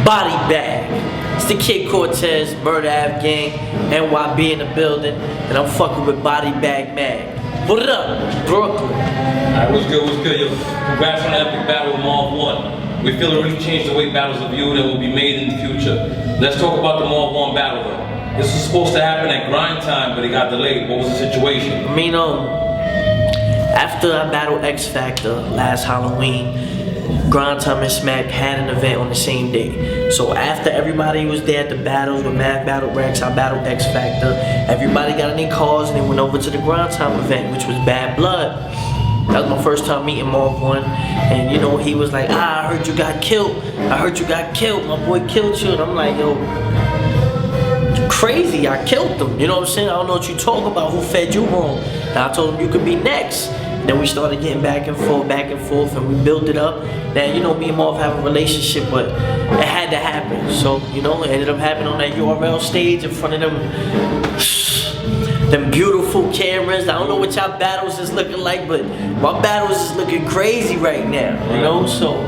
Body bag. It's the kid Cortez, Murder Ave Gang, NYB in the building, and I'm fucking with Body Bag Mag. What up, Brooklyn? Alright, what's good, Yo, congrats on the epic battle with Marv 1. We feel it really changed the way battles are viewed and will be made in the future. Let's talk about the Marv 1 battle though. This was supposed to happen at grind time, but it got delayed. What was the situation? I mean, after I battled X Factor last Halloween, Grind Time and Smack had an event on the same day. So after everybody was there at the battles, when Mac battled Rex, I battled X Factor, everybody got in their cars and they went over to the Grind Time event, which was Bad Blood. That was my first time meeting Marv 1, and you know, he was like, I heard you got killed. I heard you got killed. My boy killed you. And I'm like, yo, crazy, I killed them. You know what I'm saying? I don't know what you talk about, who fed you wrong. And I told him you could be next. Then we started getting back and forth, and we built it up. Then, you know, me and Marv have a relationship, but it had to happen. So, you know, it ended up happening on that URL stage in front of them beautiful cameras. I don't know what y'all battles is looking like, but my battles is looking crazy right now, you know? So,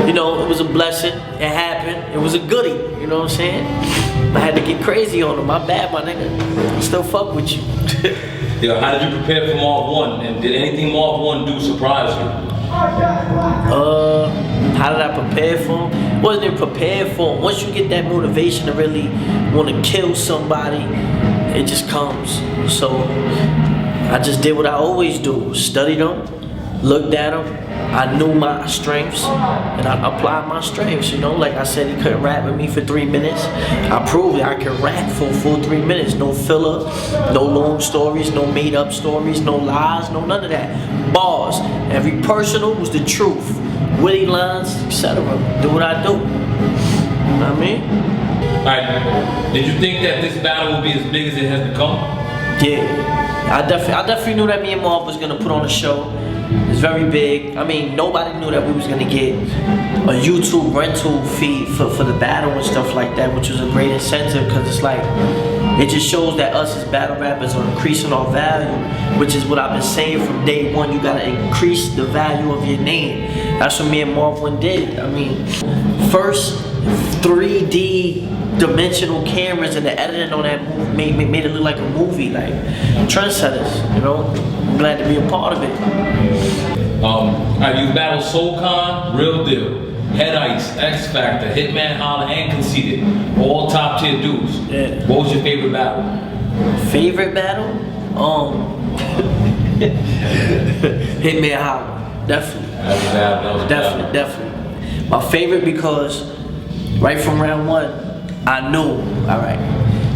you know, it was a blessing. It happened. It was a goodie, you know what I'm saying? I had to get crazy on him. My bad, my nigga. I still fuck with you. Yo, how did you prepare for Marv 1? And did anything Marv 1 do surprise you? How did I prepare for him? Wasn't prepared for him. Once you get that motivation to really want to kill somebody, it just comes. So I just did what I always do. Studied them, looked at them. I knew my strengths, and I applied my strengths, you know? Like I said, he couldn't rap with me for 3 minutes. I proved it, I can rap for a full 3 minutes. No filler, no long stories, no made up stories, no lies, no none of that. Bars, every personal was the truth. Witty lines, etc. Do what I do. You know what I mean? Alright, did you think that this battle would be as big as it has become? Yeah, I definitely knew that me and Marv was gonna put on a show. It's very big. I mean, nobody knew that we was gonna get a YouTube rental fee for the battle and stuff like that, which was a great incentive, because it's like, it just shows that us as battle rappers are increasing our value, which is what I've been saying from day one. You gotta increase the value of your name. That's what me and Marv 1 did. I mean, first 3D dimensional cameras and the editing on that movie made it look like a movie, like trendsetters, you know? I'm glad to be a part of it. Alright, you battled Soulcon, Real Deal, Head Ice, X Factor, Hitman Holla, and Conceited. All top tier dudes. Yeah. What was your favorite battle? Favorite battle? Hitman Holla. Definitely. Definitely. My favorite because right from round 1, I knew, alright,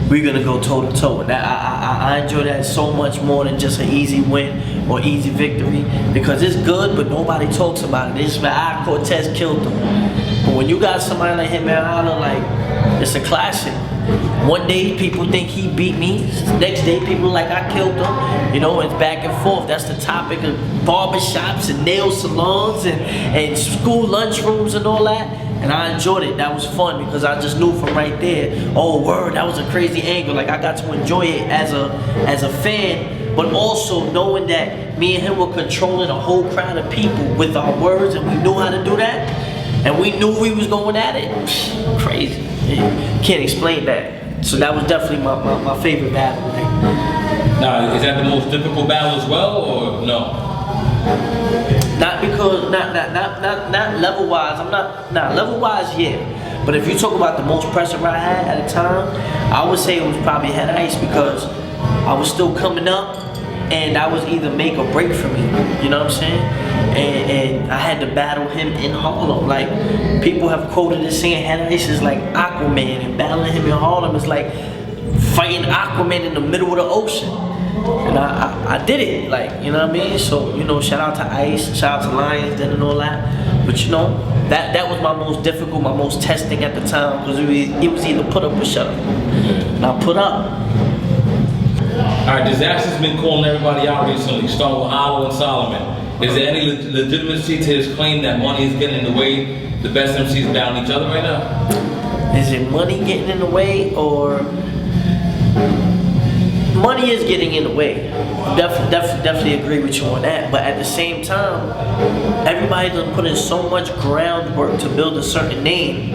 we're gonna go toe to toe. And I enjoy that so much more than just an easy win or easy victory, because it's good, but nobody talks about it. It's like, Cortez killed them. But when you got somebody like Hitman Holla, like, it's a classic. One day people think he beat me, next day people like I killed him. You know, it's back and forth. That's the topic of barbershops and nail salons and school lunchrooms and all that. And I enjoyed it. That was fun because I just knew from right there, oh word, that was a crazy angle. Like I got to enjoy it as a fan, but also knowing that me and him were controlling a whole crowd of people with our words, and we knew how to do that. And we knew we was going at it. Crazy. Can't explain that. So that was definitely my favorite battle. Now, is that the most difficult battle as well, or no? Not because, not level wise. Level wise, yeah. But if you talk about the most pressure I had at the time, I would say it was probably Head Ice, because I was still coming up, and that was either make or break for me. You know what I'm saying? And I had to battle him in Harlem. Like, people have quoted it saying Head Ice is like Aquaman, and battling him in Harlem is like fighting Aquaman in the middle of the ocean. And I did it, like, you know what I mean? So, you know, shout out to Ice, shout out to Lions Den and all that. But you know, that was my most difficult, my most testing at the time, because it was either put up or shut up. And I put up. Alright, Disaster's been calling everybody out recently, starting with Hollow and Solomon. Is there any legitimacy to his claim that money is getting in the way the best MCs battling each other right now? Is it money getting in the way, or money is getting in the way? Definitely agree with you on that. But at the same time, everybody done put in so much groundwork to build a certain name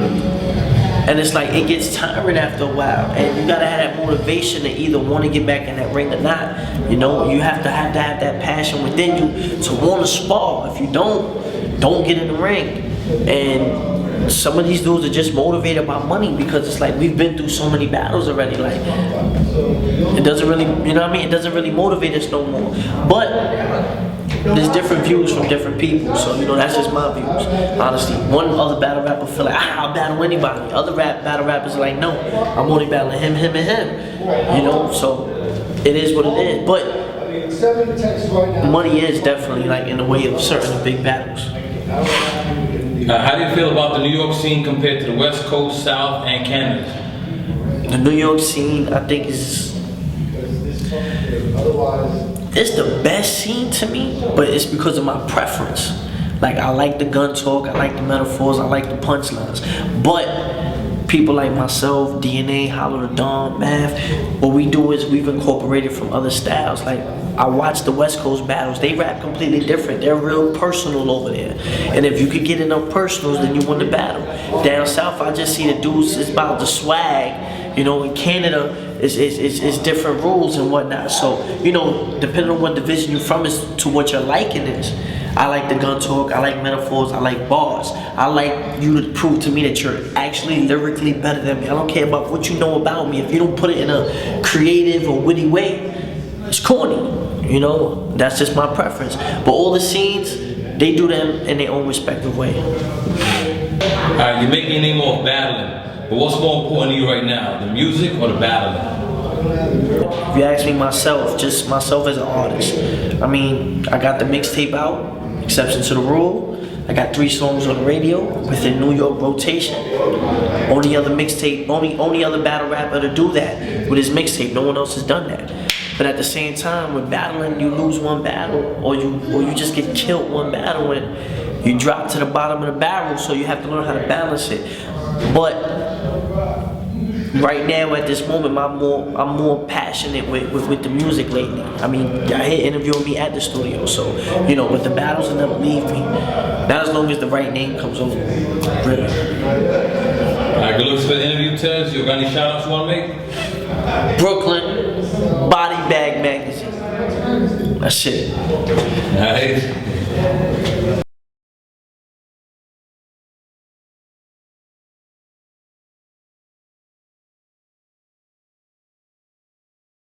And it's like, it gets tiring after a while. And you gotta have that motivation to either want to get back in that ring or not. You know, you have to have that passion within you to want to spar. If you don't get in the ring. And some of these dudes are just motivated by money because it's like, we've been through so many battles already. Like, it doesn't really, you know what I mean? It doesn't really motivate us no more. But there's different views from different people, so you know, that's just my views, honestly. One other battle rapper feel like, I'll battle anybody. Other battle rappers are like, no, I'm only battling him, him, and him. You know, so it is what it is. But money is definitely like in the way of certain big battles. How do you feel about the New York scene compared to the West Coast, South, and Canada? The New York scene, I think, it's the best scene to me, but it's because of my preference. Like, I like the gun talk, I like the metaphors, I like the punchlines. But people like myself, DNA, Hollow the Dawn, Math, what we do is we've incorporated from other styles. Like, I watch the West Coast battles, they rap completely different. They're real personal over there. And if you could get enough personals, then you win the battle. Down south, I just see the dudes, it's about the swag. You know, in Canada, it's different rules and whatnot. So, you know, depending on what division you're from is to what your liking is. I like the gun talk, I like metaphors, I like bars. I like you to prove to me that you're actually lyrically better than me. I don't care about what you know about me. If you don't put it in a creative or witty way, it's corny. You know, that's just my preference. But all the scenes, they do them in their own respective way. Alright, you're making your name off battling. But what's more important to you right now, the music or the battling? If you ask me myself, just myself as an artist, I mean, I got the mixtape out, exception to the rule. I got 3 songs on the radio within New York rotation. Only other mixtape, only other battle rapper to do that with his mixtape. No one else has done that. But at the same time, with battling, you lose one battle, or you just get killed one battle, and you drop to the bottom of the barrel. So you have to learn how to balance it. But right now, at this moment, I'm more passionate with the music lately. I mean, I hear interviewing me at the studio, so you know, but the battles will never leave me. Not as long as the right name comes over. Really. Alright, good looks for the interview, Tez. You got any shout outs you want to make? Brooklyn, Body Bag Magazine. That's it. Alright.